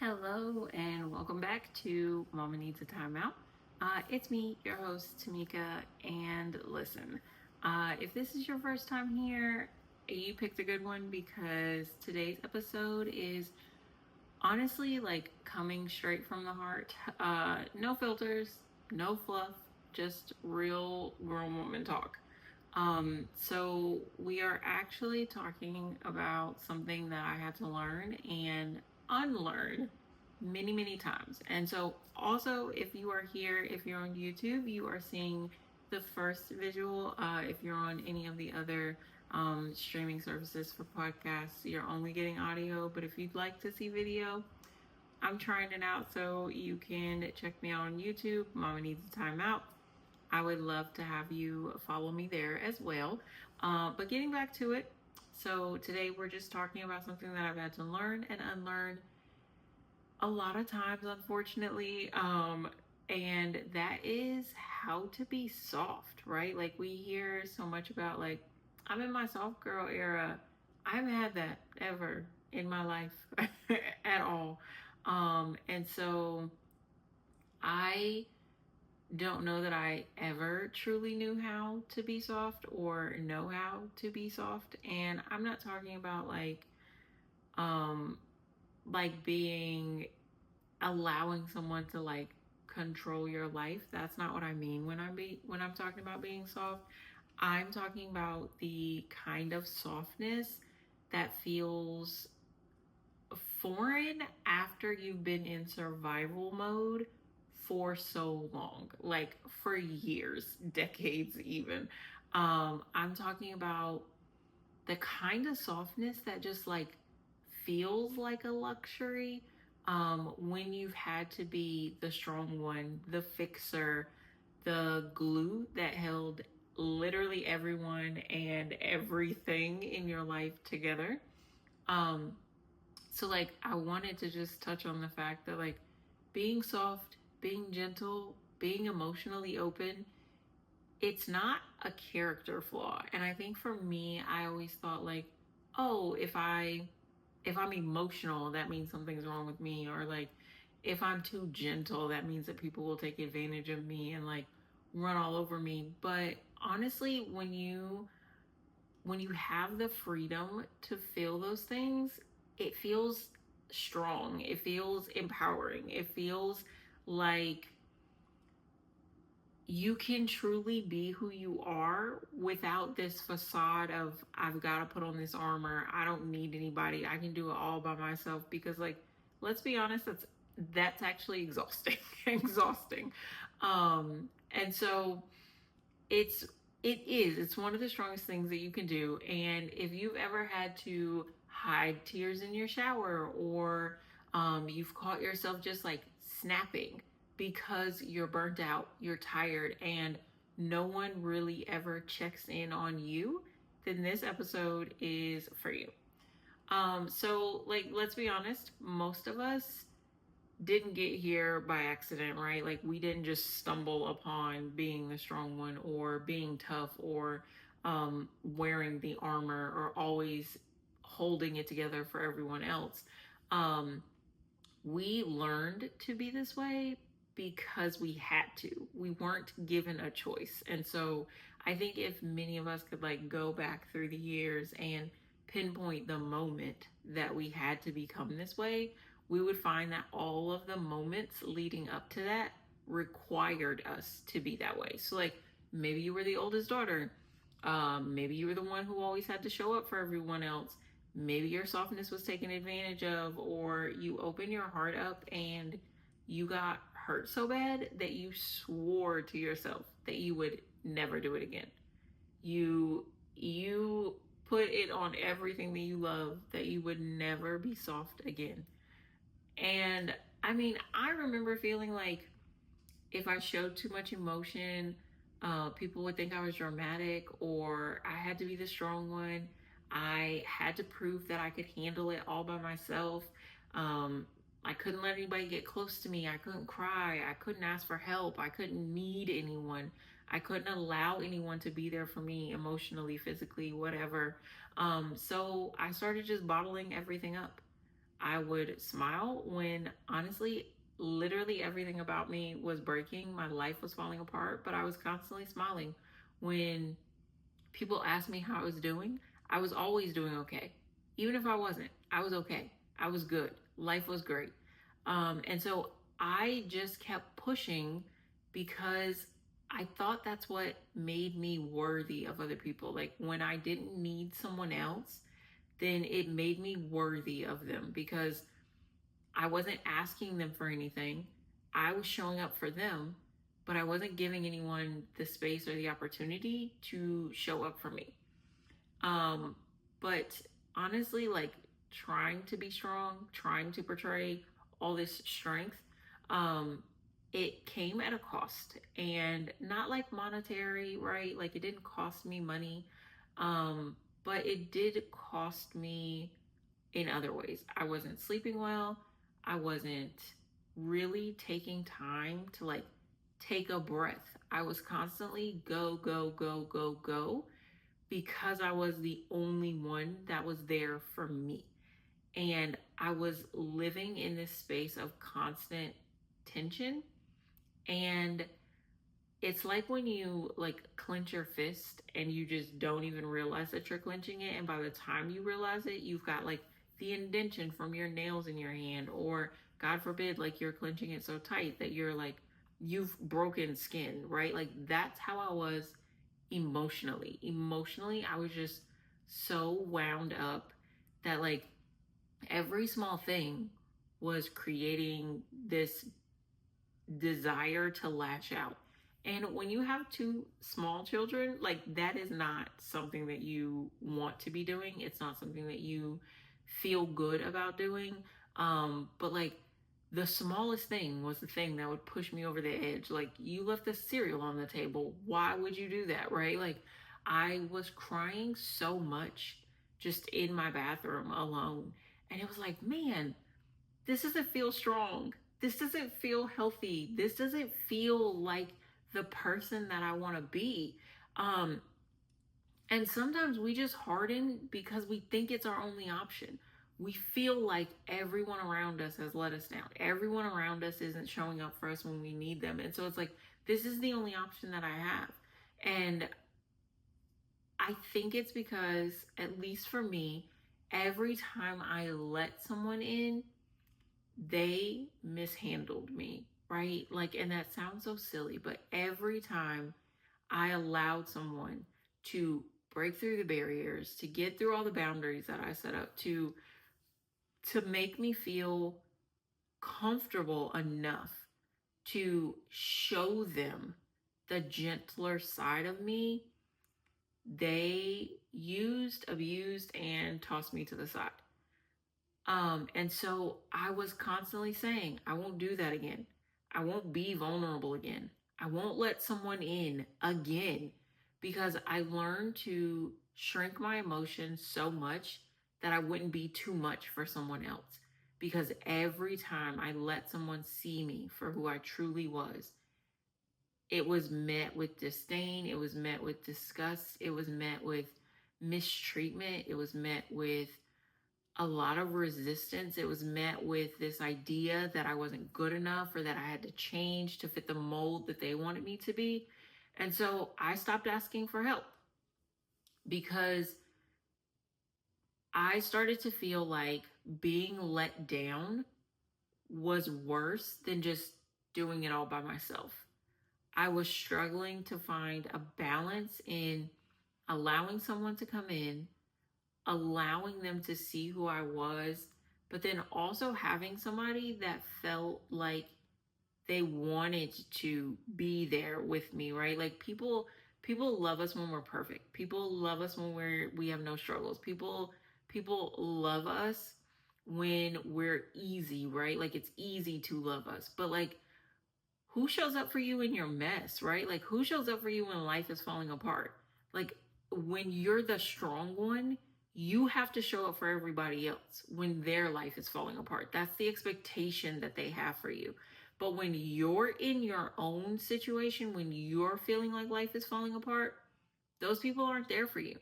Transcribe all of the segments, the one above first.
Hello and welcome back to Mama Needs a Timeout. It's me, your host, Tamika. And listen, if this is your first time here, you picked a good one because today's episode is honestly like coming straight from the heart. No filters, no fluff, just real grown woman talk. So we are actually talking about something that I had to learn and unlearn many times. And so also if you are here, if you're on YouTube, you are seeing the first visual. If you're on any of the other streaming services for podcasts, you're only getting audio. But if you'd like to see video, I'm trying it out, so you can check me out on YouTube. Mama Needs a Timeout. I would love to have you follow me there as well. But getting back to it, so today we're just talking about something that I've had to learn and unlearn a lot of times, unfortunately. And that is how to be soft, right? Like we hear so much about like, I'm in my soft girl era. I haven't had that ever in my life at all. And so I don't know that I ever truly knew how to be soft or know how to be soft. And I'm not talking about um like being allowing someone to like control your life. That's not what I mean when I'm talking about being soft. I'm talking about the kind of softness that feels foreign after you've been in survival mode for so long, like for years, decades even. I'm talking about the kind of softness that just like feels like a luxury when you've had to be the strong one, the fixer, the glue that held literally everyone and everything in your life together. Um, so like I wanted to just touch on the fact that like being soft, being gentle, being emotionally open, it's not a character flaw. And I think for me, I always thought like, oh, if I'm emotional, that means something's wrong with me, or like if I'm too gentle, that means that people will take advantage of me and like run all over me. But honestly, when you have the freedom to feel those things, it feels strong. It feels empowering. It feels like you can truly be who you are without this facade of I've got to put on this armor. I don't need anybody. I can do it all by myself because like let's be honest, that's actually exhausting. Exhausting. And so it's it's one of the strongest things that you can do. And if you've ever had to hide tears in your shower, or you've caught yourself just like snapping because you're burnt out, you're tired, and no one really ever checks in on you, then this episode is for you. So like let's be honest, most of us didn't get here by accident, right? Like we didn't just stumble upon being the strong one or being tough or wearing the armor or always holding it together for everyone else. Um, we learned to be this way because we had to. We weren't given a choice. And so I think if many of us could like go back through the years and pinpoint the moment that we had to become this way, we would find that all of the moments leading up to that required us to be that way. So like maybe you were the oldest daughter. Maybe you were the one who always had to show up for everyone else. Maybe your softness was taken advantage of, or you opened your heart up and you got hurt so bad that you swore to yourself that you would never do it again. You put it on everything that you love that you would never be soft again. And I mean, I remember feeling like if I showed too much emotion, people would think I was dramatic or I had to be the strong one. I had to prove that I could handle it all by myself. Um, I couldn't let anybody get close to me. I couldn't cry. I couldn't ask for help. I couldn't need anyone. I couldn't allow anyone to be there for me emotionally, physically, whatever. So I started just bottling everything up. I would smile when honestly, literally everything about me was breaking. My life was falling apart, but I was constantly smiling. When people asked me how I was doing, I was always doing okay. Even if I wasn't, I was okay. I was good. Life was great. And so I just kept pushing because I thought that's what made me worthy of other people. Like when I didn't need someone else, then it made me worthy of them because I wasn't asking them for anything. I was showing up for them, but I wasn't giving anyone the space or the opportunity to show up for me. Um, but honestly, like trying to be strong, trying to portray all this strength, um, it came at a cost and not like monetary, right? Like it didn't cost me money, um, but it did cost me in other ways. I wasn't sleeping well. I wasn't really taking time to like take a breath. I was constantly go, go, go, go, go because I was the only one that was there for me. And I was living in this space of constant tension. And it's like when you like clench your fist and you just don't even realize that you're clenching it. And by the time you realize it, you've got like the indentation from your nails in your hand, or God forbid, like you're clenching it so tight that you're like, you've broken skin, right? Like that's how I was emotionally. Emotionally, I was just so wound up that like every small thing was creating this desire to lash out. And when you have two small children, like that is not something that you want to be doing. It's not something that you feel good about doing. But like the smallest thing was the thing that would push me over the edge. Like you left the cereal on the table. Why would you do that? Right? Like I was crying so much just in my bathroom alone. And it was like, man, this doesn't feel strong. This doesn't feel healthy. This doesn't feel like the person that I want to be. Um, and sometimes we just harden because we think it's our only option. We feel like everyone around us has let us down. Everyone around us isn't showing up for us when we need them. And so it's like, this is the only option that I have. And I think it's because, at least for me, every time I let someone in, they mishandled me, right? Like, and that sounds so silly, but every time I allowed someone to break through the barriers, to get through all the boundaries that I set up, to make me feel comfortable enough to show them the gentler side of me, they used, abused, and tossed me to the side. And so I was constantly saying, I won't do that again. I won't be vulnerable again. I won't let someone in again because I learned to shrink my emotions so much that I wouldn't be too much for someone else. Because every time I let someone see me for who I truly was, it was met with disdain, it was met with disgust, it was met with mistreatment, it was met with a lot of resistance. It was met with this idea that I wasn't good enough or that I had to change to fit the mold that they wanted me to be. And so I stopped asking for help because I started to feel like being let down was worse than just doing it all by myself. I was struggling to find a balance in allowing someone to come in, allowing them to see who I was, but then also having somebody that felt like they wanted to be there with me, right? Like people love us when we're perfect. People love us when we have no struggles. People love us when we're easy, right? Like it's easy to love us. But like who shows up for you in your mess, right? Like who shows up for you when life is falling apart? Like when you're the strong one, you have to show up for everybody else when their life is falling apart. That's the expectation that they have for you. But when you're in your own situation, when you're feeling like life is falling apart, those people aren't there for you.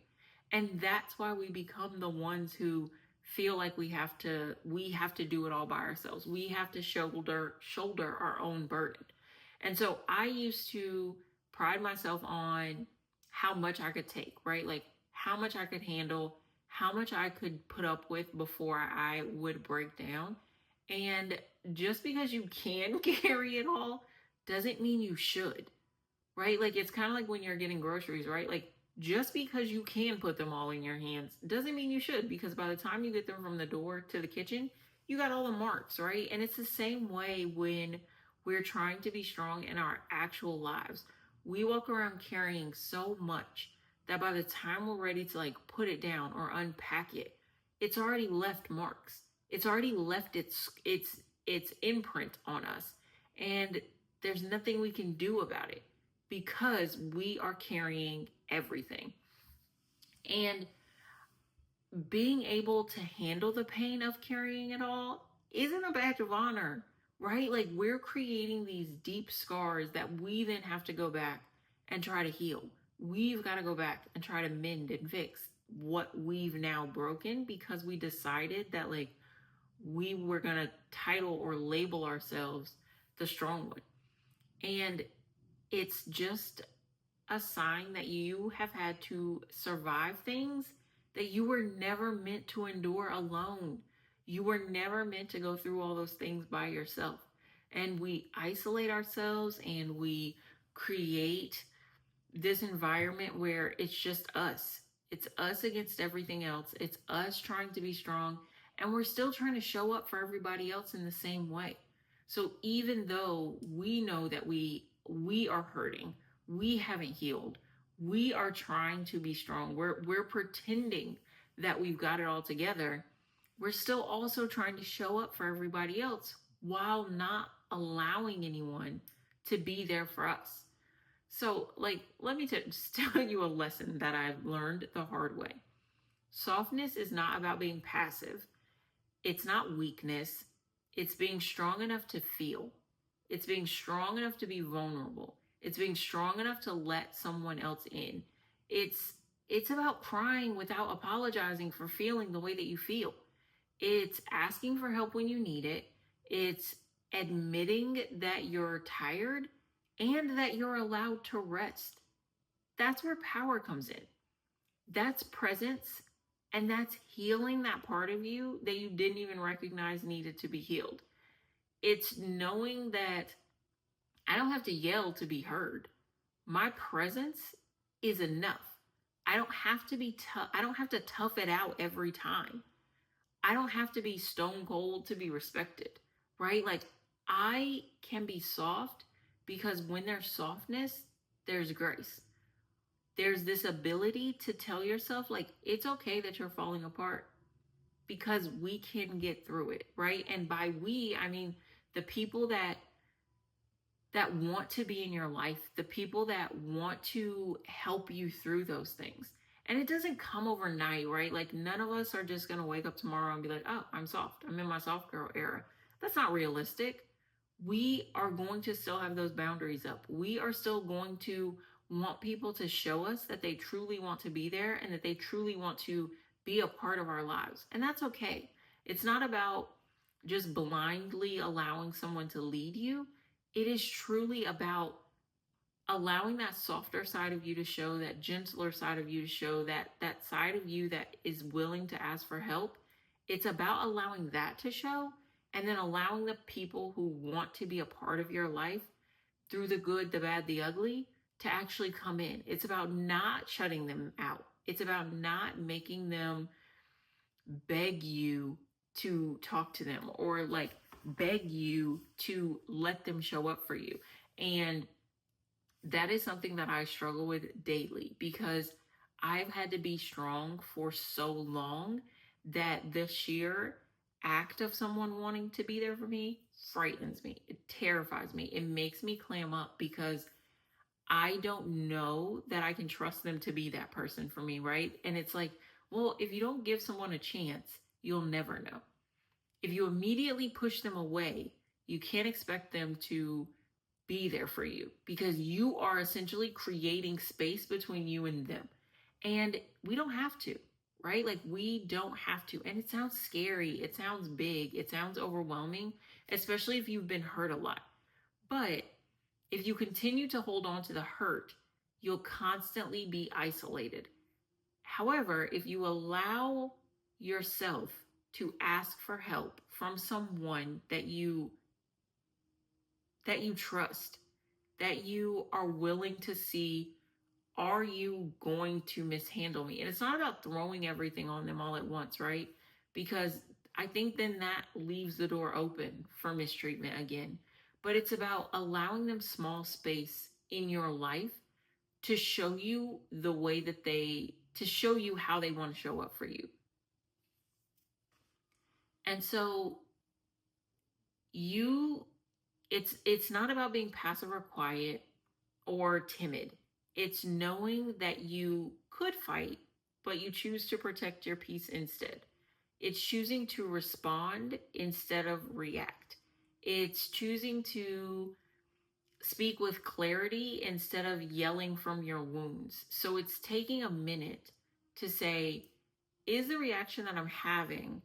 And that's why we become the ones who feel like we have to do it all by ourselves. We have to shoulder our own burden. And so I used to pride myself on how much I could take, right? Like how much I could handle, how much I could put up with before I would break down. And just because you can carry it all doesn't mean you should, right? Like it's kind of like when you're getting groceries, right? Like just because you can put them all in your hands doesn't mean you should, because by the time you get them from the door to the kitchen, you got all the marks, right? And it's the same way when we're trying to be strong in our actual lives. We walk around carrying so much that by the time we're ready to like put it down or unpack it, it's already left marks. It's already left its imprint on us. And there's nothing we can do about it because we are carrying everything. And being able to handle the pain of carrying it all isn't a badge of honor, right? Like we're creating these deep scars that we then have to go back and try to heal. We've got to go back and try to mend and fix what we've now broken because we decided that like we were going to title or label ourselves the strong one. And it's just a sign that you have had to survive things that you were never meant to endure alone. You were never meant to go through all those things by yourself. And we isolate ourselves and we create this environment where it's just us. It's us against everything else. It's us trying to be strong. And we're still trying to show up for everybody else in the same way. So even though we know that we are hurting, we haven't healed, we are trying to be strong, we're pretending that we've got it all together, we're still also trying to show up for everybody else while not allowing anyone to be there for us. So, like, let me just tell you a lesson that I've learned the hard way. Softness is not about being passive. It's not weakness. It's being strong enough to feel. It's being strong enough to be vulnerable. It's being strong enough to let someone else in. It's about crying without apologizing for feeling the way that you feel. It's asking for help when you need it. It's admitting that you're tired and that you're allowed to rest. That's where power comes in. That's presence, and that's healing that part of you that you didn't even recognize needed to be healed. It's knowing that I don't have to yell to be heard. My presence is enough. I don't have to be tough. I don't have to tough it out every time. I don't have to be stone cold to be respected, right? Like I can be soft because when there's softness, there's grace. There's this ability to tell yourself like it's okay that you're falling apart because we can get through it, right? And by we, I mean the people that want to be in your life, the people that want to help you through those things. And it doesn't come overnight, right? Like none of us are just going to wake up tomorrow and be like, "Oh, I'm soft. I'm in my soft girl era." That's not realistic. We are going to still have those boundaries up. We are still going to want people to show us that they truly want to be there and that they truly want to be a part of our lives. And that's okay. It's not about just blindly allowing someone to lead you. It is truly about allowing that softer side of you to show, that gentler side of you to show, that side of you that is willing to ask for help. It's about allowing that to show and then allowing the people who want to be a part of your life through the good, the bad, the ugly to actually come in. It's about not shutting them out. It's about not making them beg you to talk to them or like beg you to let them show up for you. And that is something that I struggle with daily because I've had to be strong for so long that the sheer act of someone wanting to be there for me frightens me. It terrifies me. It makes me clam up because I don't know that I can trust them to be that person for me, right? And it's like, well, if you don't give someone a chance, you'll never know. If you immediately push them away, you can't expect them to be there for you because you are essentially creating space between you and them. And we don't have to, right? Like we don't have to. And it sounds scary, it sounds big, it sounds overwhelming, especially if you've been hurt a lot. But if you continue to hold on to the hurt, you'll constantly be isolated. However, if you allow yourself to ask for help from someone that you trust, that you are willing to see, are you going to mishandle me? And it's not about throwing everything on them all at once, right? Because I think then that leaves the door open for mistreatment again. But it's about allowing them small space in your life to show you the way that to show you how they want to show up for you. And so you it's not about being passive or quiet or timid. It's knowing that you could fight, but you choose to protect your peace instead. It's choosing to respond instead of react. It's choosing to speak with clarity instead of yelling from your wounds. So it's taking a minute to say, is the reaction that I'm having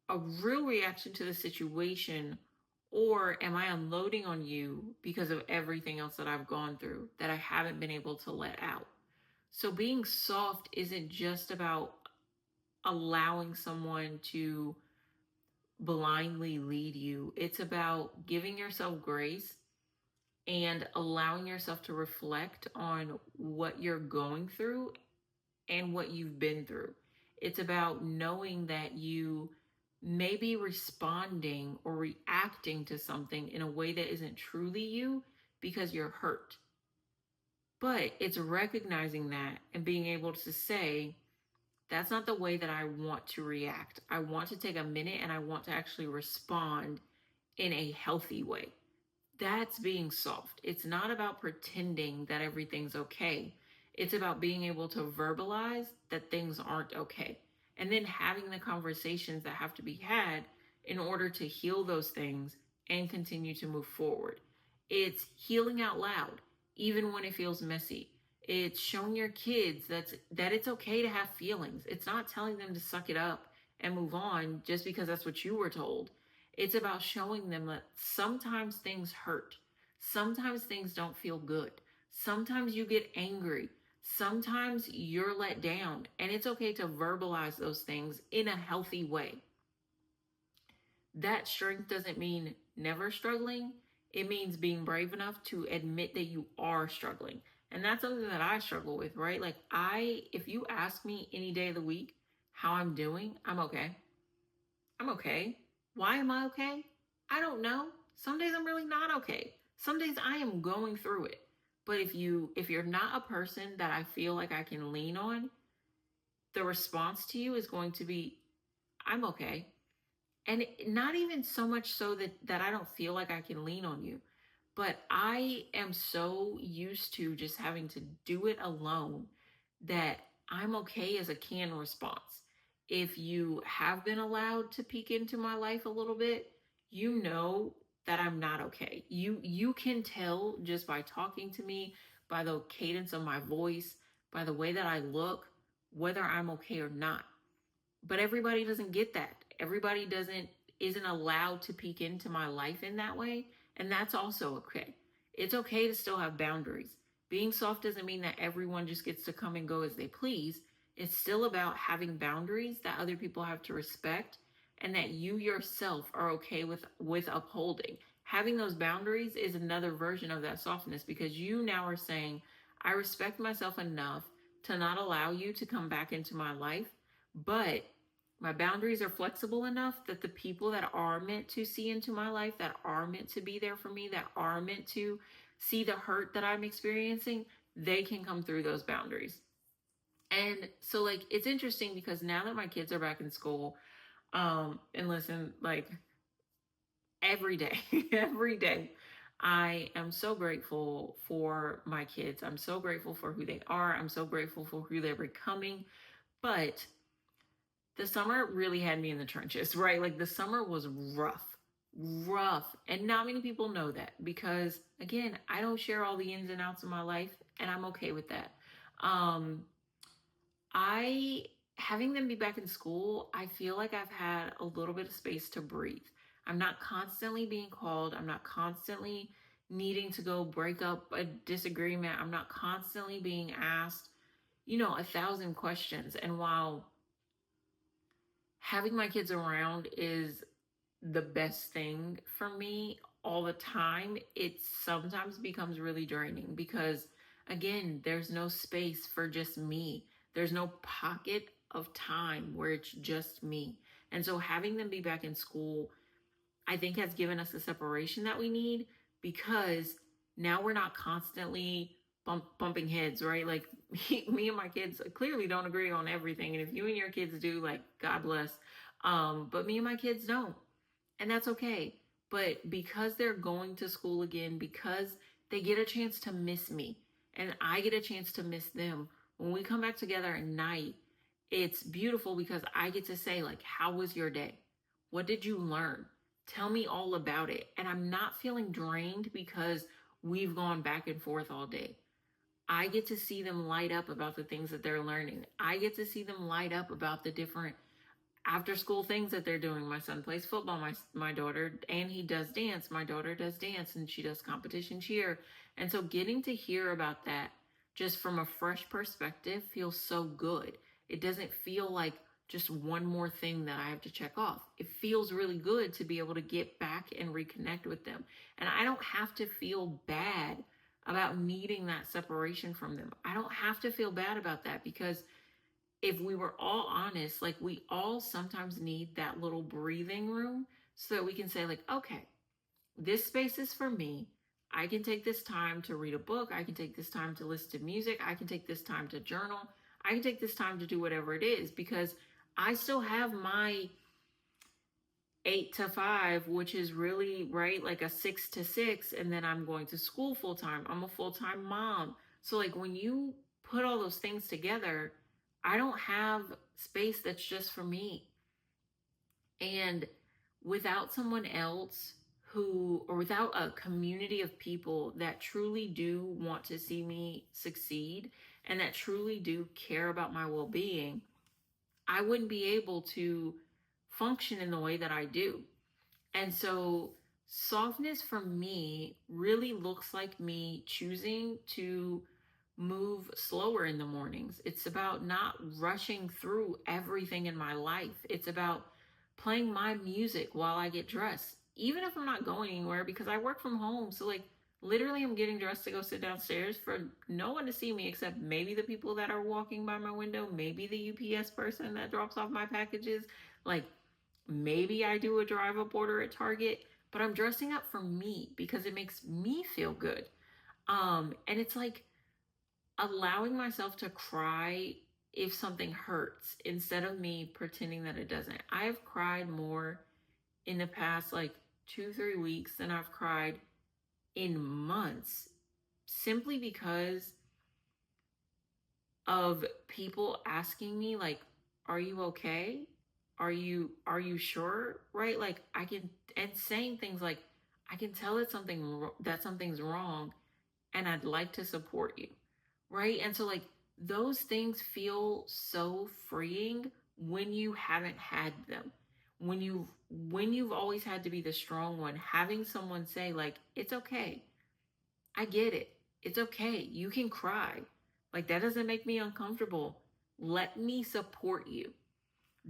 a real reaction to the situation, or am I unloading on you because of everything else that I've gone through that I haven't been able to let out? So being soft isn't just about allowing someone to blindly lead you. It's about giving yourself grace and allowing yourself to reflect on what you're going through and what you've been through. It's about knowing that you may be responding or reacting to something in a way that isn't truly you because you're hurt. But it's recognizing that and being able to say, that's not the way that I want to react. I want to take a minute and I want to actually respond in a healthy way. That's being soft. It's not about pretending that everything's okay. It's about being able to verbalize that things aren't okay. And then having the conversations that have to be had in order to heal those things and continue to move forward. It's healing out loud, even when it feels messy. It's showing your kids that it's okay to have feelings. It's not telling them to suck it up and move on just because that's what you were told. It's about showing them that sometimes things hurt. Sometimes things don't feel good. Sometimes you get angry. Sometimes you're let down. And it's okay to verbalize those things in a healthy way. That strength doesn't mean never struggling. It means being brave enough to admit that you are struggling. And that's something that I struggle with, right? Like if you ask me any day of the week how I'm doing, I'm okay. I'm okay. Why am I okay? I don't know. Some days I'm really not okay. Some days I am going through it. But if you're not a person that I feel like I can lean on, the response to you is going to be, I'm okay. And not even so much so that I don't feel like I can lean on you, but I am so used to just having to do it alone that I'm okay as a canned response. If you have been allowed to peek into my life a little bit, you know that I'm not okay. You can tell just by talking to me, by the cadence of my voice, by the way that I look, whether I'm okay or not. But everybody doesn't get that. Everybody doesn't isn't allowed to peek into my life in that way, and that's also okay. It's okay to still have boundaries. Being soft doesn't mean that everyone just gets to come and go as they please. It's still about having boundaries that other people have to respect and that you yourself are okay with upholding. Having those boundaries is another version of that softness because you now are saying, I respect myself enough to not allow you to come back into my life, but my boundaries are flexible enough that the people that are meant to see into my life, that are meant to be there for me, that are meant to see the hurt that I'm experiencing, they can come through those boundaries. And so, like, it's interesting because now that my kids are back in school, and listen, like, every day, every day, I am so grateful for my kids. I'm so grateful for who they are. I'm so grateful for who they're becoming. But the summer really had me in the trenches, right? Like the summer was rough, rough. And not many people know that because, again, I don't share all the ins and outs of my life, and I'm okay with that. I having them be back in school, I feel like I've had a little bit of space to breathe. I'm not constantly being called. I'm not constantly needing to go break up a disagreement. I'm not constantly being asked, 1,000 questions. And while having my kids around is the best thing for me all the time, it sometimes becomes really draining because, again, there's no space for just me. There's no pocket of time where it's just me. And so having them be back in school, I think, has given us the separation that we need because now we're not constantly bumping heads, right? Like me and my kids clearly don't agree on everything. And if you and your kids do, like, God bless. But me and my kids don't, and that's okay. But because they're going to school again, because they get a chance to miss me and I get a chance to miss them, when we come back together at night, it's beautiful because I get to say, like, how was your day? What did you learn? Tell me all about it. And I'm not feeling drained because we've gone back and forth all day. I get to see them light up about the things that they're learning. I get to see them light up about the different after school things that they're doing. My son plays football, my daughter, and he does dance. My daughter does dance and she does competition cheer. And so getting to hear about that just from a fresh perspective feels so good. It doesn't feel like just one more thing that I have to check off. It feels really good to be able to get back and reconnect with them. And I don't have to feel bad about needing that separation from them. I don't have to feel bad about that because if we were all honest, like, we all sometimes need that little breathing room so that we can say, like, okay, this space is for me. I can take this time to read a book. I can take this time to listen to music. I can take this time to journal. I can take this time to do whatever it is because I still have my 8 to 5, which is really, right, like a 6 to 6. And then I'm going to school full time. I'm a full time mom. So, like, when you put all those things together, I don't have space that's just for me. And without someone else or without a community of people that truly do want to see me succeed and that truly do care about my well being, I wouldn't be able to function in the way that I do. And so, softness for me really looks like me choosing to move slower in the mornings. It's about not rushing through everything in my life. It's about playing my music while I get dressed, even if I'm not going anywhere because I work from home. So, like, literally, I'm getting dressed to go sit downstairs for no one to see me except maybe the people that are walking by my window, maybe the UPS person that drops off my packages. Like, maybe I do a drive up order at Target, but I'm dressing up for me because it makes me feel good. And it's like allowing myself to cry if something hurts instead of me pretending that it doesn't. I have cried more in the past, like, 2, 3 weeks than I've cried in months, simply because of people asking me, like, are you okay? Are you sure? Right? Like, I can, and saying things like, I can tell that something's wrong and I'd like to support you. Right? And so, like, those things feel so freeing when you haven't had them. When you've always had to be the strong one, having someone say, like, it's okay. I get it. It's okay. You can cry. Like, that doesn't make me uncomfortable. Let me support you.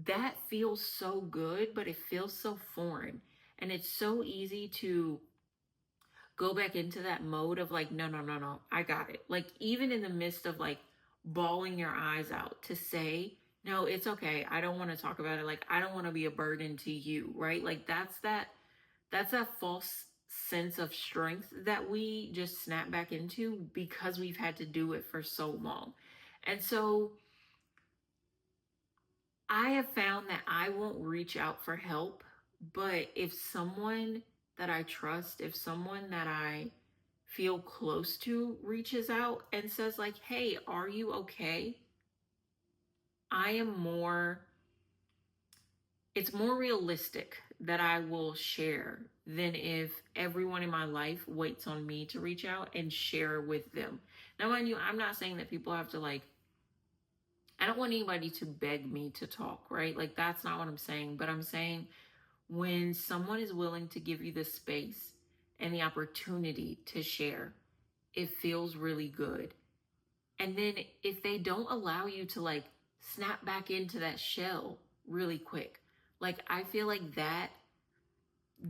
That feels so good, but it feels so foreign. And it's so easy to go back into that mode of, like, no, no, no, no, I got it. Like, even in the midst of, like, bawling your eyes out, to say, no, it's okay. I don't want to talk about it. Like, I don't want to be a burden to you, right? Like, that's that false sense of strength that we just snap back into because we've had to do it for so long. And so I have found that I won't reach out for help, but if someone that I trust, if someone that I feel close to reaches out and says, like, hey, are you okay? I am more, it's more realistic that I will share than if everyone in my life waits on me to reach out and share with them. Now, mind you, I'm not saying that people have to, like, I don't want anybody to beg me to talk, right? Like, that's not what I'm saying. But I'm saying when someone is willing to give you the space and the opportunity to share, it feels really good. And then if they don't allow you to like snap back into that shell really quick, like I feel like that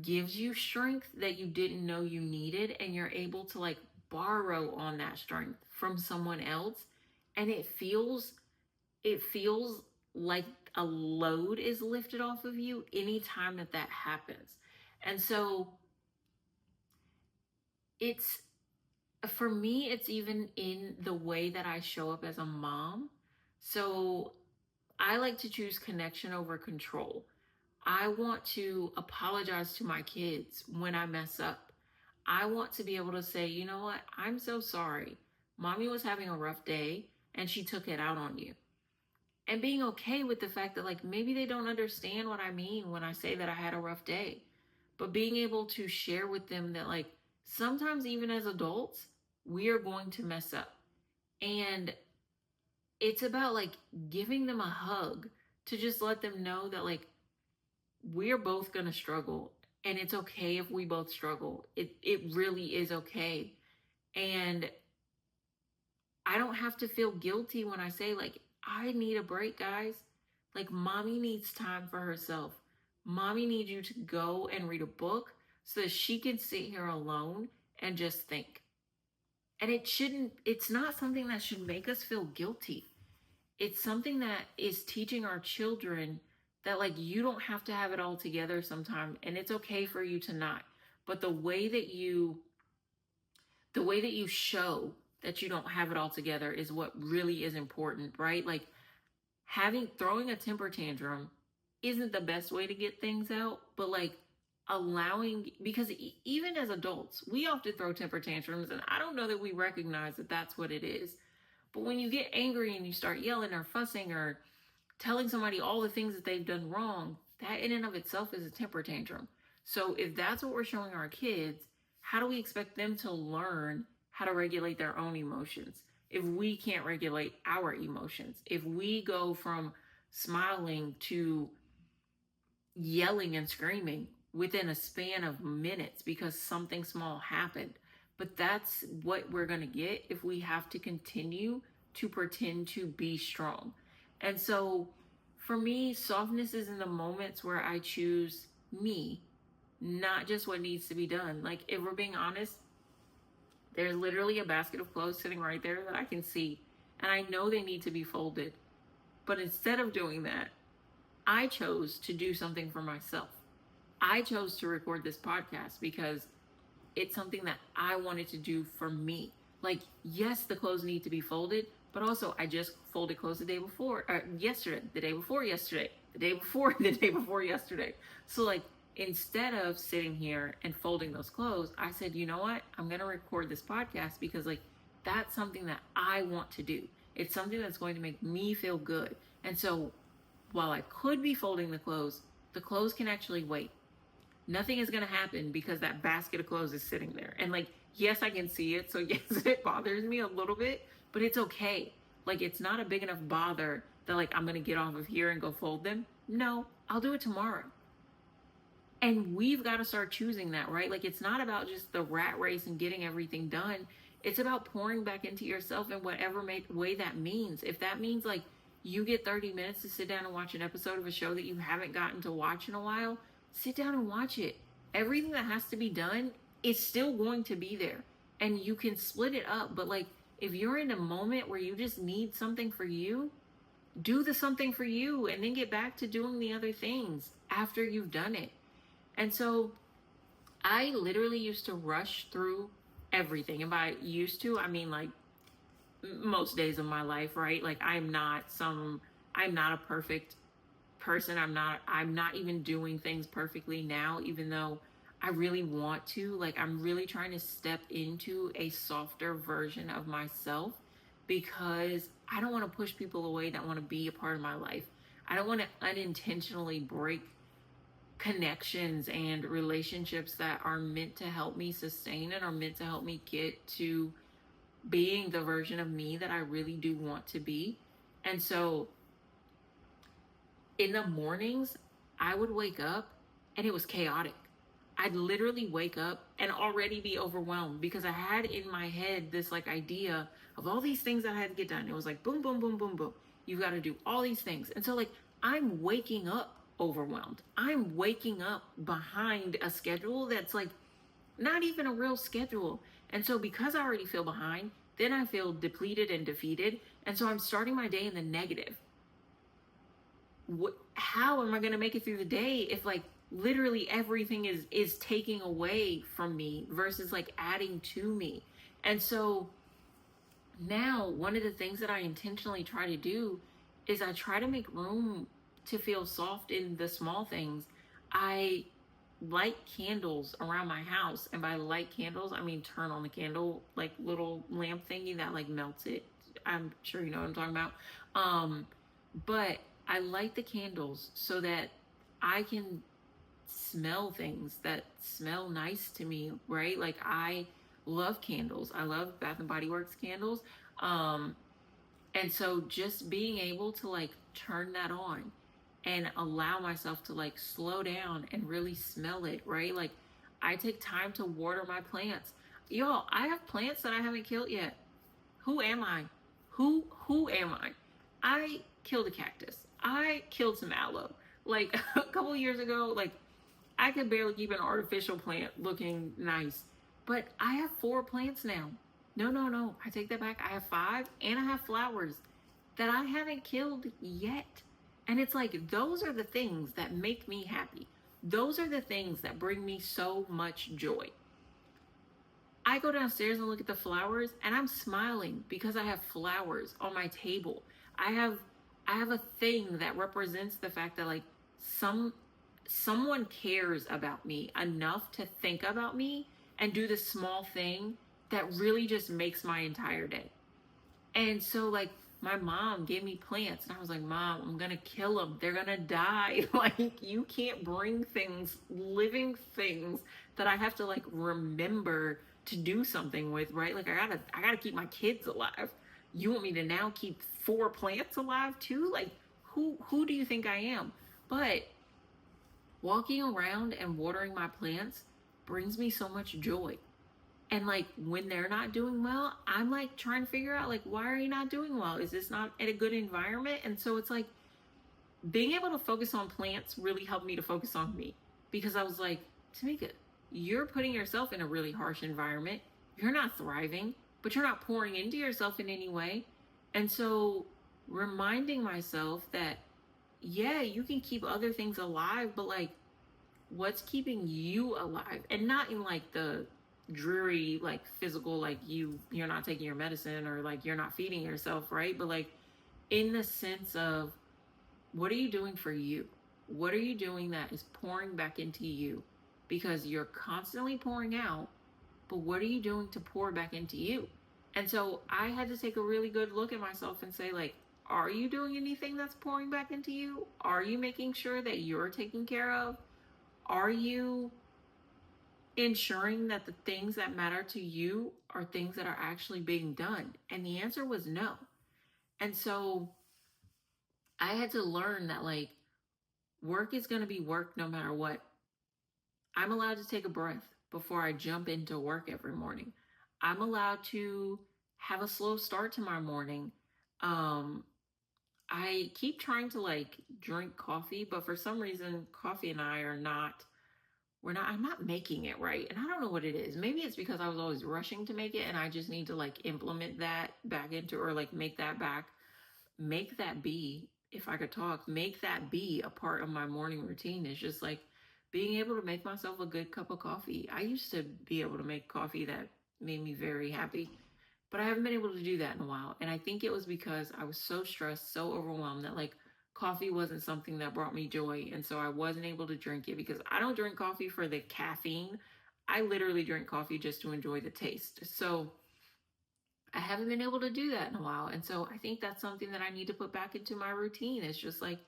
gives you strength that you didn't know you needed, and you're able to like borrow on that strength from someone else, and it feels like a load is lifted off of you anytime that that happens. And so it's, for me, it's even in the way that I show up as a mom. So I like to choose connection over control. I want to apologize to my kids when I mess up. I want to be able to say, you know what, I'm so sorry. Mommy was having a rough day and she took it out on you. And being okay with the fact that, like, maybe they don't understand what I mean when I say that I had a rough day. But being able to share with them that, like, sometimes even as adults, we are going to mess up. And it's about, like, giving them a hug to just let them know that, like, we're both going to struggle. And it's okay if we both struggle. It really is okay. And I don't have to feel guilty when I say, like, I need a break, guys. Like, mommy needs time for herself. Mommy needs you to go and read a book so that she can sit here alone and just think. And it's not something that should make us feel guilty. It's something that is teaching our children that, like, you don't have to have it all together sometime, and it's okay for you to not. But the way that you show that you don't have it all together is what really is important, right? Like, throwing a temper tantrum isn't the best way to get things out, but like allowing, because even as adults, we often throw temper tantrums, and I don't know that we recognize that that's what it is. But when you get angry and you start yelling or fussing or telling somebody all the things that they've done wrong, that in and of itself is a temper tantrum. So if that's what we're showing our kids, how do we expect them to learn how to regulate their own emotions if we can't regulate our emotions? If we go from smiling to yelling and screaming within a span of minutes because something small happened. But that's what we're going to get if we have to continue to pretend to be strong. And so for me, softness is in the moments where I choose me, not just what needs to be done. Like, if we're being honest, there's literally a basket of clothes sitting right there that I can see, and I know they need to be folded. But instead of doing that, I chose to do something for myself. I chose to record this podcast because it's something that I wanted to do for me. Like, yes, the clothes need to be folded, but also I just folded clothes the day before, yesterday, the day before yesterday, the day before, the day before yesterday. So, like, instead of sitting here and folding those clothes, I said, you know what? I'm going to record this podcast because, like, that's something that I want to do. It's something that's going to make me feel good. And so, while I could be folding the clothes can actually wait. Nothing is going to happen because that basket of clothes is sitting there. And, like, yes, I can see it. So yes, it bothers me a little bit, but it's okay. Like, it's not a big enough bother that, like, I'm going to get off of here and go fold them. No, I'll do it tomorrow. And we've got to start choosing that, right? Like, it's not about just the rat race and getting everything done. It's about pouring back into yourself in whatever way that means. If that means, like, you get 30 minutes to sit down and watch an episode of a show that you haven't gotten to watch in a while, sit down and watch it. Everything that has to be done is still going to be there. And you can split it up. But, like, if you're in a moment where you just need something for you, do the something for you and then get back to doing the other things after you've done it. And so I literally used to rush through everything. And by used to, I mean, like, most days of my life, right? Like, I'm not a perfect person. I'm not even doing things perfectly now, even though I really want to. Like, I'm really trying to step into a softer version of myself because I don't want to push people away that want to be a part of my life. I don't want to unintentionally break connections and relationships that are meant to help me sustain and are meant to help me get to being the version of me that I really do want to be. And so in the mornings, I would wake up and it was chaotic. I'd literally wake up and already be overwhelmed because I had in my head this like idea of all these things that I had to get done. It was like boom, boom, boom, boom, boom. You've got to do all these things. And so, like, I'm waking up overwhelmed. I'm waking up behind a schedule that's like not even a real schedule. And so, because I already feel behind, then I feel depleted and defeated. And so, I'm starting my day in the negative. How am I going to make it through the day if like literally everything is taking away from me versus like adding to me? And so now one of the things that I intentionally try to do is I try to make room to feel soft in the small things. I light candles around my house, and by light candles I mean turn on the candle like little lamp thingy that like melts it. I'm sure you know what I'm talking about. But I light the candles so that I can smell things that smell nice to me, right? Like I love candles. I love Bath and Body Works candles. Um, and so just being able to like turn that on and allow myself to like slow down and really smell it, right? Like I take time to water my plants. Y'all, I have plants that I haven't killed yet. Who am I? Who am I? I killed a cactus. I killed some aloe. Like a couple years ago, like I could barely keep an artificial plant looking nice. But I have 4 plants now. No, no, no. I take that back. I have 5 and I have flowers that I haven't killed yet. And it's like those are the things that make me happy. Those are the things that bring me so much joy. I go downstairs and look at the flowers and I'm smiling because I have flowers on my table. I have I have a thing that represents the fact that like some someone cares about me enough to think about me and do the small thing that really just makes my entire day. And so like my mom gave me plants and I was like, "Mom, I'm going to kill them. They're going to die." Like you can't bring things, living things that I have to like remember to do something with, right? Like I got to keep my kids alive. You want me to now keep 4 plants alive too? Like who do you think I am? But walking around and watering my plants brings me so much joy. And like when they're not doing well, I'm like trying to figure out like why are you not doing well? Is this not at a good environment? And so it's like being able to focus on plants really helped me to focus on me because I was like, Tamika, you're putting yourself in a really harsh environment. You're not thriving, but you're not pouring into yourself in any way. And so reminding myself that yeah, you can keep other things alive, but like what's keeping you alive? And not in like the dreary like physical like you're not taking your medicine or like you're not feeding yourself, right? But like in the sense of what are you doing for you? What are you doing that is pouring back into you? Because you're constantly pouring out, but what are you doing to pour back into you? And so I had to take a really good look at myself and say like, are you doing anything that's pouring back into you? Are you making sure that you're taken care of? Are you ensuring that the things that matter to you are things that are actually being done? And the answer was no. And so I had to learn that like work is going to be work no matter what. I'm allowed to take a breath before I jump into work every morning. I'm allowed to have a slow start to my morning. Um, I keep trying to like drink coffee, but for some reason, coffee and I are not I'm not making it right. And I don't know what it is. Maybe it's because I was always rushing to make it and I just need to like implement that back into or like make that be, if I could talk, make that be a part of my morning routine. It's just like being able to make myself a good cup of coffee. I used to be able to make coffee that made me very happy, but I haven't been able to do that in a while. And I think it was because I was so stressed, so overwhelmed that like coffee wasn't something that brought me joy. And so I wasn't able to drink it because I don't drink coffee for the caffeine. I literally drink coffee just to enjoy the taste. So I haven't been able to do that in a while. And so I think that's something that I need to put back into my routine. It's just like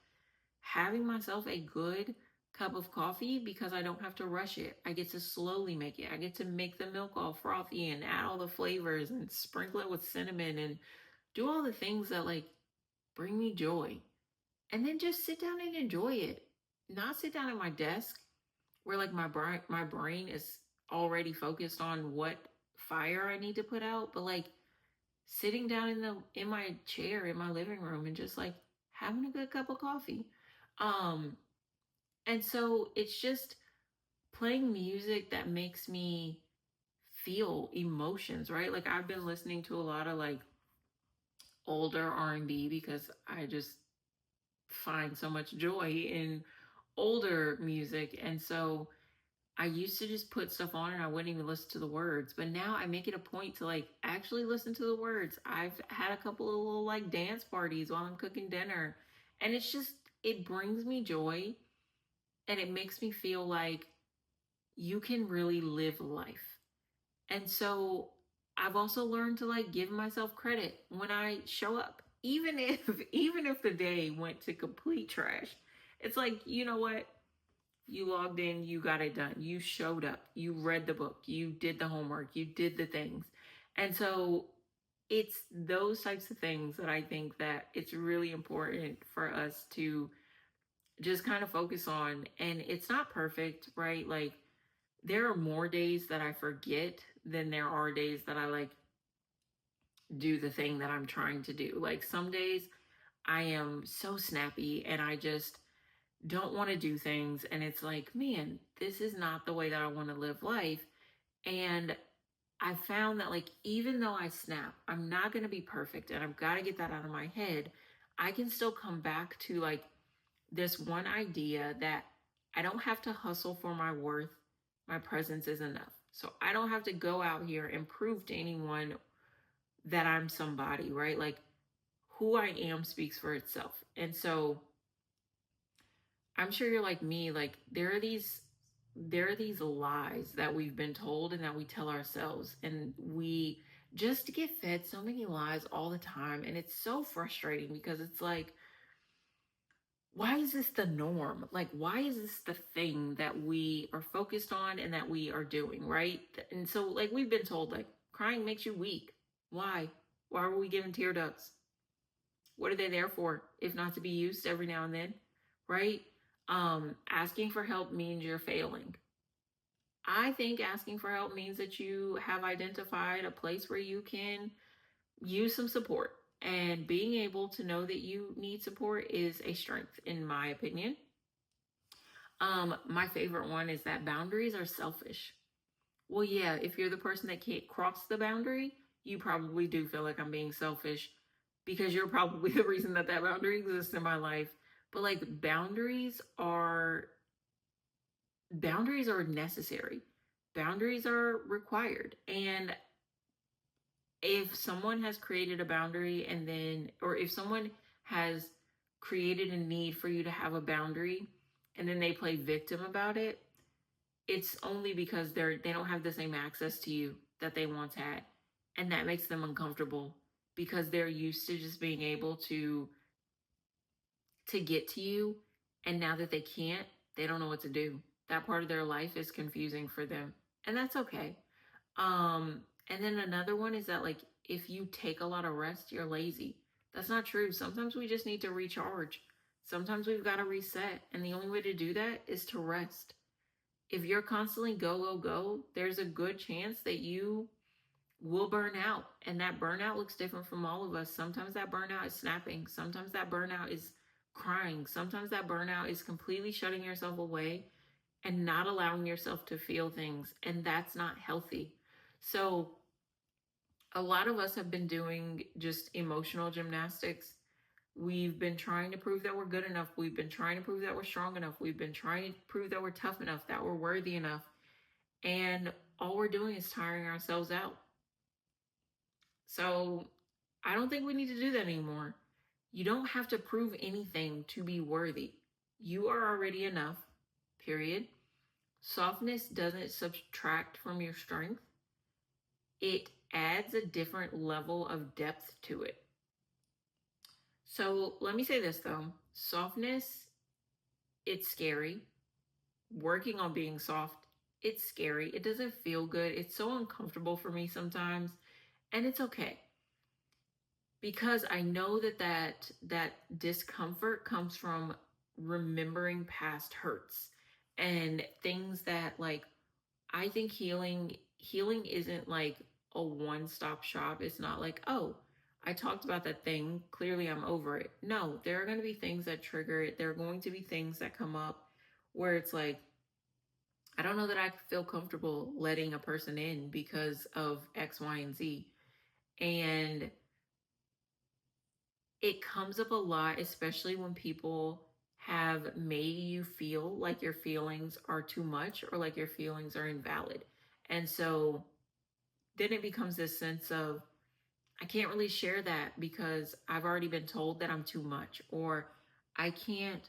having myself a good cup of coffee because I don't have to rush it. I get to slowly make it. I get to make the milk all frothy and add all the flavors and sprinkle it with cinnamon and do all the things that like bring me joy. And then just sit down and enjoy it. Not sit down at my desk where like my brain is already focused on what fire I need to put out, but like sitting down in my chair in my living room and just like having a good cup of coffee. Um and so it's just playing music that makes me feel emotions, right? Like I've been listening to a lot of like older R&B because I just find so much joy in older music. And so I used to just put stuff on and I wouldn't even listen to the words. But now I make it a point to like actually listen to the words. I've had a couple of little like dance parties while I'm cooking dinner. And it's just, it brings me joy and it makes me feel like you can really live life. And so I've also learned to like give myself credit when I show up. Even if the day went to complete trash. It's like, you know what? You logged in, you got it done. You showed up. You read the book. You did the homework. You did the things. And so it's those types of things that I think that it's really important for us to just kind of focus on. And it's not perfect, right? Like there are more days that I forget than there are days that I like do the thing that I'm trying to do. Like some days I am so snappy and I just don't want to do things. And it's like, man, this is not the way that I want to live life. And I found that, like, even though I snap, I'm not going to be perfect and I've got to get that out of my head. I can still come back to like this one idea that I don't have to hustle for my worth. My presence is enough. So I don't have to go out here and prove to anyone that I'm somebody, right? Like who I am speaks for itself. And so I'm sure you're like me, like there are these lies that we've been told and that we tell ourselves, and we just get fed so many lies all the time, and it's so frustrating because it's like, why is this the norm? Like why is this the thing that we are focused on and that we are doing, right? And so like we've been told like crying makes you weak. Why were we given tear ducts? What are they there for if not to be used every now and then, right? Asking for help means you're failing. I think asking for help means that you have identified a place where you can use some support. And being able to know that you need support is a strength, in my opinion. My favorite one is that boundaries are selfish. Well, yeah, if you're the person that can't cross the boundary, you probably do feel like I'm being selfish because you're probably the reason that that boundary exists in my life. But like boundaries are necessary. Boundaries are required. And if someone has created a boundary and then, or if someone has created a need for you to have a boundary and then they play victim about it, it's only because they don't have the same access to you that they once had. And that makes them uncomfortable because they're used to just being able to get to you, and now that they can't, they don't know what to do. That part of their life is confusing for them, and that's okay. And then another one is that like if you take a lot of rest, you're lazy. That's not true. Sometimes we just need to recharge. Sometimes we've got to reset, and the only way to do that is to rest. If you're constantly go go go, there's a good chance that you will burn out, and that burnout looks different from all of us. Sometimes that burnout is snapping, sometimes that burnout is crying, sometimes that burnout is completely shutting yourself away and not allowing yourself to feel things, and that's not healthy. So a lot of us have been doing just emotional gymnastics. We've been trying to prove that we're good enough. We've been trying to prove that we're strong enough. We've been trying to prove that we're tough enough, that we're worthy enough. And all we're doing is tiring ourselves out. So I don't think we need to do that anymore. You don't have to prove anything to be worthy. You are already enough, period. Softness doesn't subtract from your strength, it adds a different level of depth to it. So let me say this though, softness, it's scary. Working on being soft, it's scary. It doesn't feel good. It's so uncomfortable for me sometimes, and it's okay. because I know that discomfort comes from remembering past hurts and things that, like, I think healing isn't like a one-stop shop. It's not like, oh, I talked about that thing, clearly I'm over it. No, there are going to be things that trigger it. There are going to be things that come up where it's like, I don't know that I feel comfortable letting a person in because of X, Y, and Z. And it comes up a lot, especially when people have made you feel like your feelings are too much or like your feelings are invalid. And so then it becomes this sense of, I can't really share that because I've already been told that I'm too much, or I can't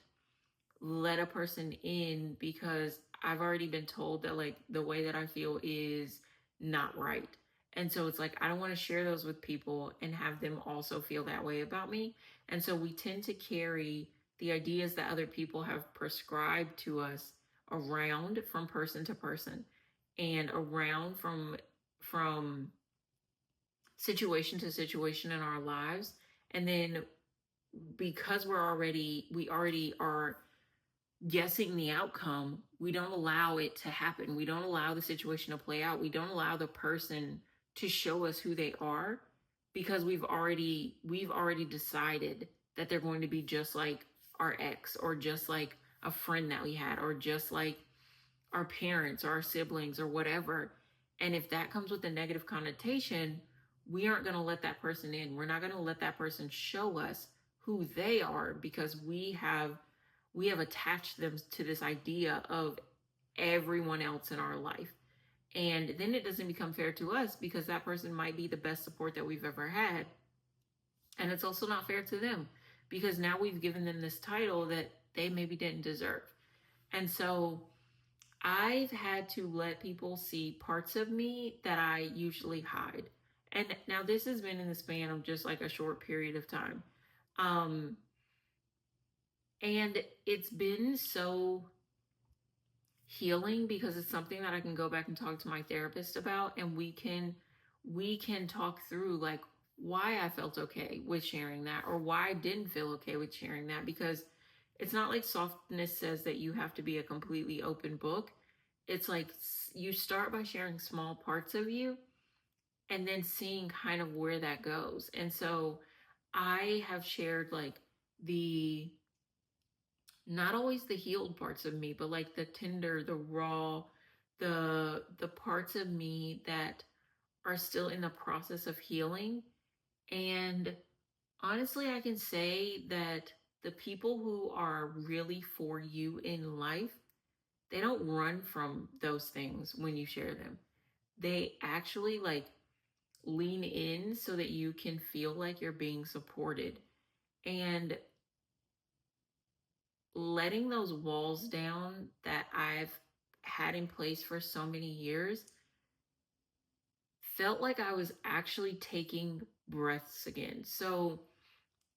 let a person in because I've already been told that, like, the way that I feel is not right. And so it's like, I don't want to share those with people and have them also feel that way about me. And so we tend to carry the ideas that other people have prescribed to us around from person to person and around from situation to situation in our lives. And then because we already are guessing the outcome, we don't allow it to happen. We don't allow the situation to play out. We don't allow the person to show us who they are because we've already decided that they're going to be just like our ex, or just like a friend that we had, or just like our parents or our siblings or whatever. And if that comes with a negative connotation, we aren't going to let that person in. We're not going to let that person show us who they are because we have attached them to this idea of everyone else in our life. And then it doesn't become fair to us because that person might be the best support that we've ever had. And it's also not fair to them because now we've given them this title that they maybe didn't deserve. And so I've had to let people see parts of me that I usually hide. And now this has been in the span of just like a short period of time. Um, and it's been so healing because it's something that I can go back and talk to my therapist about, and we can talk through like why I felt okay with sharing that or why I didn't feel okay with sharing that, because it's not like softness says that you have to be a completely open book. It's like you start by sharing small parts of you and then seeing kind of where that goes. And so I have shared like the not always the healed parts of me, but like the tender, the raw, the parts of me that are still in the process of healing. And honestly, I can say that the people who are really for you in life, they don't run from those things when you share them. They actually like lean in so that you can feel like you're being supported. And letting those walls down that I've had in place for so many years felt like I was actually taking breaths again. So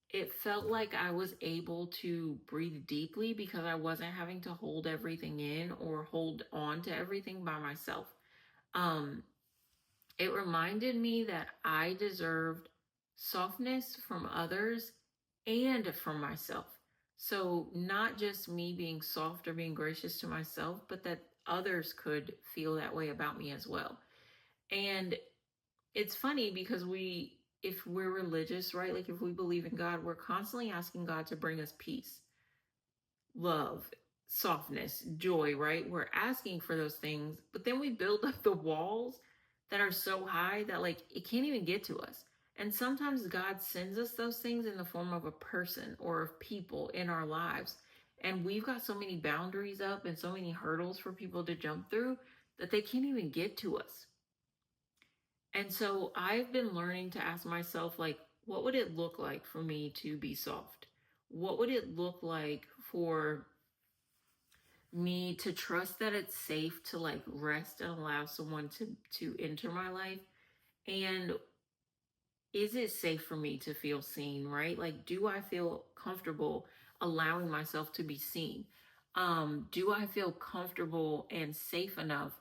it felt like I was able to breathe deeply because I wasn't having to hold everything in or hold on to everything by myself. Um, it reminded me that I deserved softness from others and from myself. So, not just me being soft or being gracious to myself, but that others could feel that way about me as well. And it's funny because if we're religious, right? Like if we believe in God, we're constantly asking God to bring us peace, love, softness, joy, right? We're asking for those things, but then we build up the walls that are so high that like it can't even get to us. And sometimes God sends us those things in the form of a person or of people in our lives. And we've got so many boundaries up and so many hurdles for people to jump through that they can't even get to us. And so I've been learning to ask myself, like, what would it look like for me to be soft? What would it look like for me to trust that it's safe to like rest and allow someone to enter my life? And is it safe for me to feel seen, right? Like, do I feel comfortable allowing myself to be seen? Do I feel comfortable and safe enough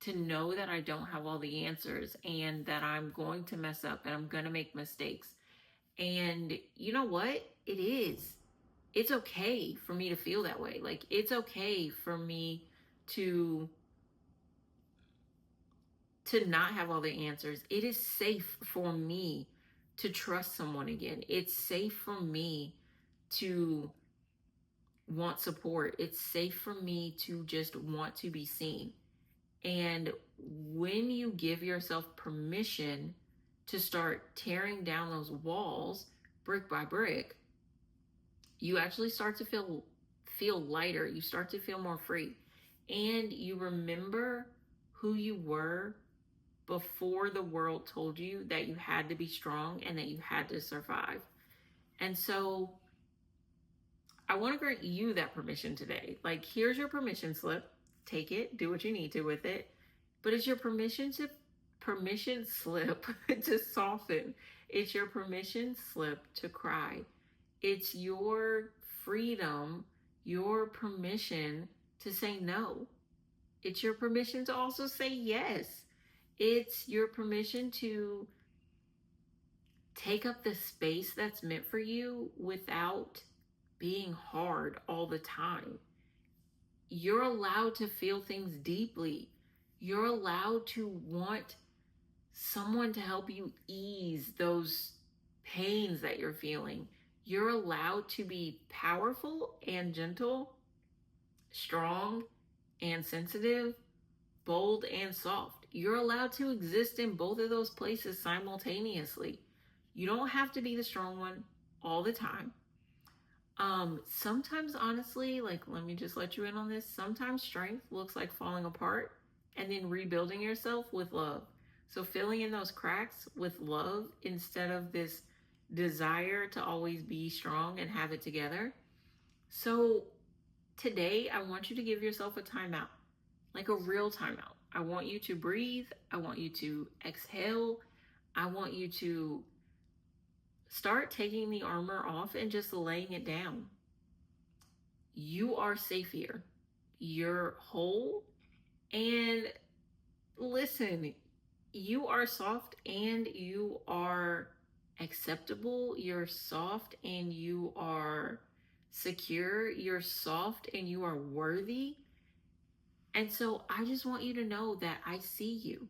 to know that I don't have all the answers and that I'm going to mess up and I'm going to make mistakes? And you know what? It is. It's okay for me to feel that way. Like, it's okay for me to not have all the answers. It is safe for me to trust someone again. It's safe for me to want support. It's safe for me to just want to be seen. And when you give yourself permission to start tearing down those walls brick by brick, you actually start to feel lighter. You start to feel more free. And you remember who you were before the world told you that you had to be strong and that you had to survive. And so I want to grant you that permission today. Like, here's your permission slip. Take it, do what you need to with it. But it's your permission slip to soften. It's your permission slip to cry. It's your freedom, your permission to say no. It's your permission to also say yes. It's your permission to take up the space that's meant for you without being hard all the time. You're allowed to feel things deeply. You're allowed to want someone to help you ease those pains that you're feeling. You're allowed to be powerful and gentle, strong and sensitive, bold and soft. You're allowed to exist in both of those places simultaneously. You don't have to be the strong one all the time. Sometimes, honestly, like, let me just let you in on this. Sometimes strength looks like falling apart and then rebuilding yourself with love. So filling in those cracks with love instead of this desire to always be strong and have it together. So today, I want you to give yourself a timeout, like a real timeout. I want you to breathe. I want you to exhale. I want you to start taking the armor off and just laying it down. You are safe here. You're whole. And listen, you are soft and you are acceptable. You're soft and you are secure. You're soft and you are worthy. And so I just want you to know that I see you.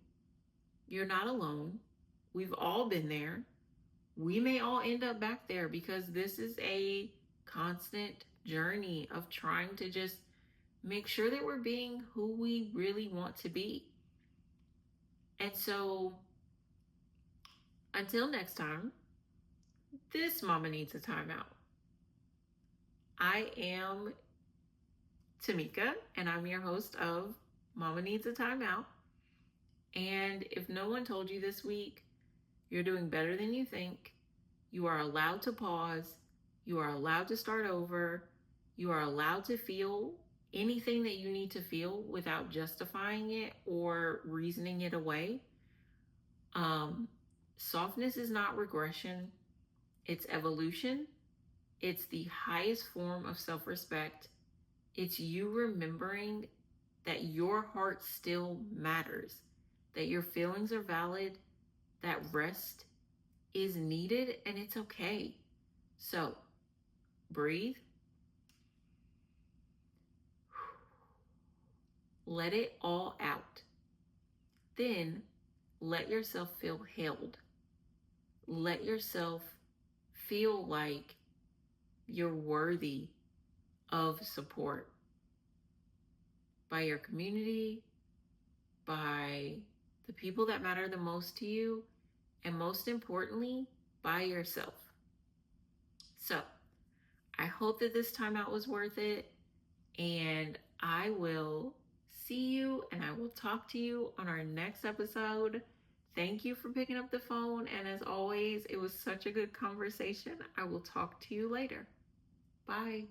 You're not alone. We've all been there. We may all end up back there because this is a constant journey of trying to just make sure that we're being who we really want to be. And so until next time, this mama needs a timeout. I am Tamika, and I'm your host of Mama Needs a Timeout. And if no one told you this week, you're doing better than you think. You are allowed to pause. You are allowed to start over. You are allowed to feel anything that you need to feel without justifying it or reasoning it away. Softness is not regression. It's evolution. It's the highest form of self-respect. It's you remembering that your heart still matters, that your feelings are valid, that rest is needed, and it's okay. So, breathe. Let it all out. Then, let yourself feel held. Let yourself feel like you're worthy of support by your community, by the people that matter the most to you, and most importantly, by yourself. So, I hope that this timeout was worth it, and I will see you and I will talk to you on our next episode. Thank you for picking up the phone, and as always, it was such a good conversation. I will talk to you later. Bye.